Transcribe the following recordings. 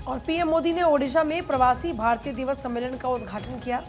और पीएम मोदी ने ओडिशा में प्रवासी भारतीय दिवस सम्मेलन का उद्घाटन किया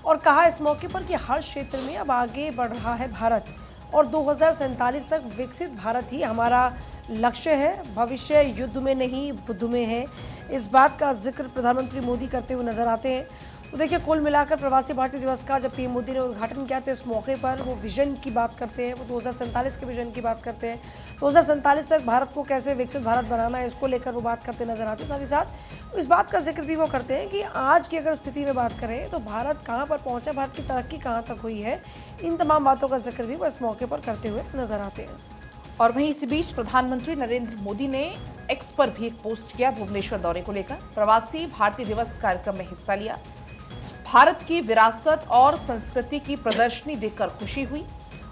और कहा इस मौके पर कि हर क्षेत्र में अब आगे बढ़ रहा है भारत और 2047 तक विकसित भारत ही हमारा लक्ष्य है। भविष्य युद्ध में नहीं बुद्ध में है, इस बात का जिक्र प्रधानमंत्री मोदी करते हुए नजर आते हैं। तो देखिए, कुल मिलाकर प्रवासी भारतीय दिवस का जब पीएम मोदी ने उद्घाटन किया तो इस मौके पर वो विजन की बात करते हैं, वो 2047 के विजन की बात करते हैं। 2047 तक भारत को कैसे विकसित भारत बनाना है, इसको लेकर वो बात करते नजर आते हैं। साथ ही साथ इस बात का जिक्र भी वो करते हैं कि आज की अगर स्थिति में बात करें तो भारत कहाँ पर पहुंचा, भारत की तरक्की कहाँ तक हुई है, इन तमाम बातों का जिक्र भी वो इस मौके पर करते हुए नजर आते हैं। और वहीं इसी बीच प्रधानमंत्री नरेंद्र मोदी ने एक्स पर भी एक पोस्ट किया भुवनेश्वर दौरे को लेकर। प्रवासी भारतीय दिवस कार्यक्रम में हिस्सा लिया। भारत की विरासत और संस्कृति की प्रदर्शनी देखकर खुशी हुई।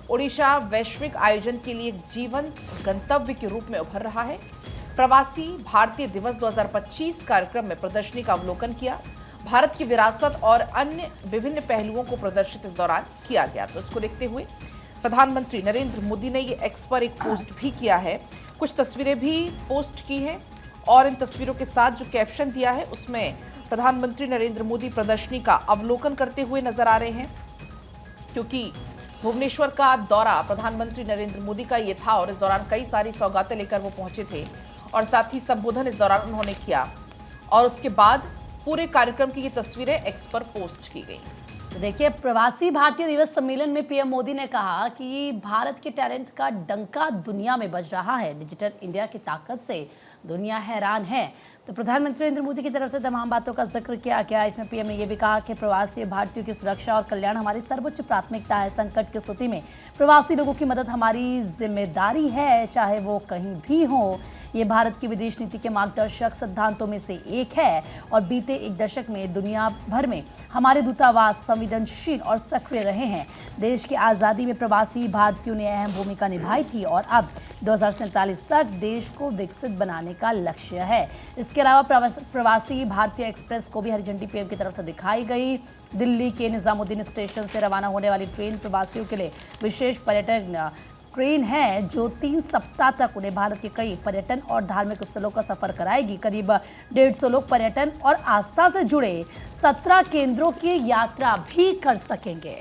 ओडिशा वैश्विक आयोजन के लिए एक जीवंत गंतव्य के रूप में उभर रहा है। प्रवासी भारतीय दिवस 2025 कार्यक्रम में प्रदर्शनी का अवलोकन किया। भारत की विरासत और अन्य विभिन्न पहलुओं को प्रदर्शित इस दौरान किया गया। तो इसको देखते हुए प्रधानमंत्री नरेंद्र मोदी ने ये एक्स पर एक पोस्ट भी किया है, कुछ तस्वीरें भी पोस्ट की हैं और इन तस्वीरों के साथ जो कैप्शन दिया है उसमें प्रधानमंत्री नरेंद्र मोदी प्रदर्शनी का अवलोकन करते हुए नजर आ रहे हैं, क्योंकि भुवनेश्वर का दौरा प्रधानमंत्री नरेंद्र मोदी का ये था और इस दौरान कई सारी सौगातें लेकर वो पहुंचे थे और साथ ही संबोधन इस दौरान उन्होंने किया और उसके बाद पूरे कार्यक्रम की ये तस्वीरें एक्स पर पोस्ट की गई। तो देखिए, प्रवासी भारतीय दिवस सम्मेलन में पीएम मोदी ने कहा कि भारत के टैलेंट का डंका दुनिया में बज रहा है। डिजिटल इंडिया की ताकत से दुनिया हैरान है। तो प्रधानमंत्री नरेंद्र मोदी की तरफ से तमाम बातों का जिक्र किया गया। इसमें पीएम ने यह भी कहा कि प्रवासी भारतीयों की सुरक्षा और कल्याण हमारी सर्वोच्च प्राथमिकता है। संकट की स्थिति में प्रवासी लोगों की मदद हमारी जिम्मेदारी है, चाहे वो कहीं भी हो। ये भारत की विदेश नीति के मार्गदर्शक सिद्धांतों में से एक है और बीते एक दशक में दुनिया भर में हमारे दूतावास संवेदनशील और सक्रिय रहे हैं। देश की आज़ादी में प्रवासी भारतीयों ने अहम भूमिका निभाई थी और अब 2047 तक देश को विकसित बनाने का लक्ष्य है। इसके अलावा प्रवासी भारतीय एक्सप्रेस को भी हरी झंडी पीएम की तरफ से दिखाई गई। दिल्ली के निजामुद्दीन स्टेशन से रवाना होने वाली ट्रेन प्रवासियों के लिए विशेष पर्यटन ट्रेन है जो 3 सप्ताह तक उन्हें भारत के कई पर्यटन और धार्मिक स्थलों का सफर कराएगी। करीब 150 लोग पर्यटन और आस्था से जुड़े 17 केंद्रों की यात्रा भी कर सकेंगे।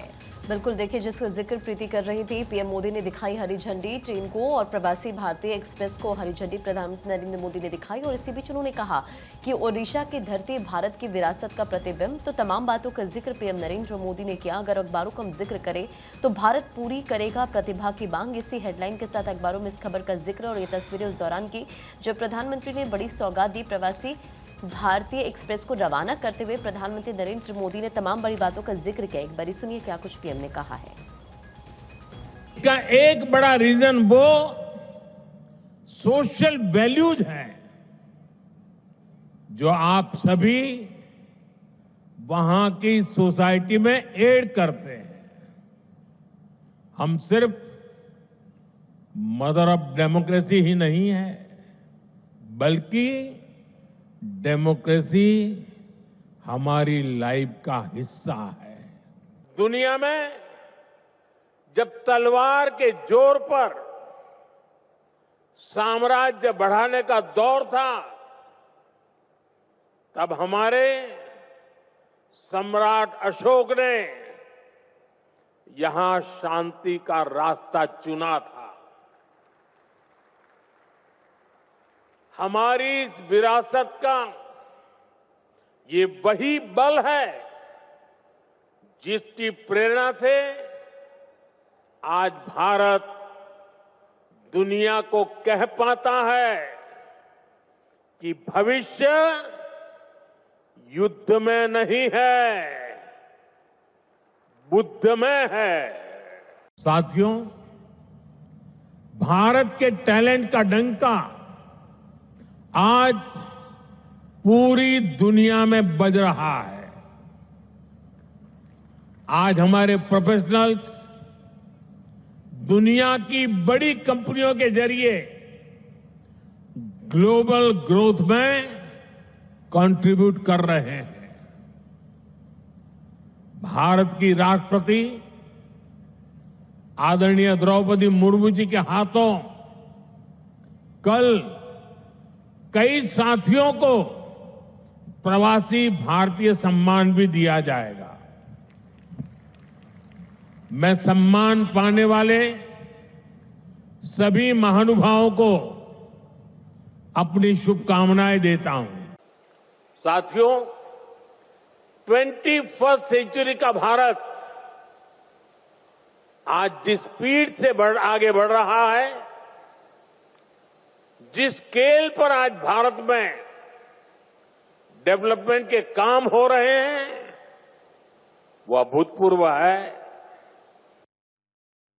बिल्कुल, देखिए, जिसका जिक्र प्रीति कर रही थी, पीएम मोदी ने दिखाई हरी झंडी ट्रेन को और प्रवासी भारतीय एक्सप्रेस को हरी झंडी प्रधानमंत्री नरेंद्र मोदी ने दिखाई और इसी बीच उन्होंने कहा कि ओडिशा की धरती भारत की विरासत का प्रतिबिंब। तो तमाम बातों का जिक्र पीएम नरेंद्र मोदी ने किया। अगर अखबारों का हम जिक्र करें तो भारत पूरी करेगा प्रतिभा की मांग, इसी हेडलाइन के साथ अखबारों में इस खबर का जिक्र और ये तस्वीरें उस दौरान की जब प्रधानमंत्री ने बड़ी सौगात दी। प्रवासी भारतीय एक्सप्रेस को रवाना करते हुए प्रधानमंत्री नरेंद्र मोदी ने तमाम बड़ी बातों का जिक्र किया। एक बारी सुनिए क्या कुछ पीएम ने कहा है। इसका एक बड़ा रीजन वो सोशल वैल्यूज है जो आप सभी वहां की सोसाइटी में ऐड करते हैं। हम सिर्फ मदर ऑफ डेमोक्रेसी ही नहीं है, बल्कि डेमोक्रेसी हमारी लाइफ का हिस्सा है। दुनिया में जब तलवार के जोर पर साम्राज्य बढ़ाने का दौर था, तब हमारे सम्राट अशोक ने यहां शांति का रास्ता चुना था। हमारी इस विरासत का ये वही बल है जिसकी प्रेरणा से आज भारत दुनिया को कह पाता है कि भविष्य युद्ध में नहीं है, बुद्ध में है। साथियों, भारत के टैलेंट का डंका आज पूरी दुनिया में बज रहा है। आज हमारे प्रोफेशनल्स दुनिया की बड़ी कंपनियों के जरिए ग्लोबल ग्रोथ में कंट्रीब्यूट कर रहे हैं। भारत की राष्ट्रपति आदरणीय द्रौपदी मुर्मू जी के हाथों कल कई साथियों को प्रवासी भारतीय सम्मान भी दिया जाएगा। मैं सम्मान पाने वाले सभी महानुभावों को अपनी शुभकामनाएं देता हूं। साथियों, 21st सेंचुरी का भारत आज जिस स्पीड से आगे बढ़ रहा है, जिस स्केल पर आज भारत में डेवलपमेंट के काम हो रहे हैं, वह अभूतपूर्व है।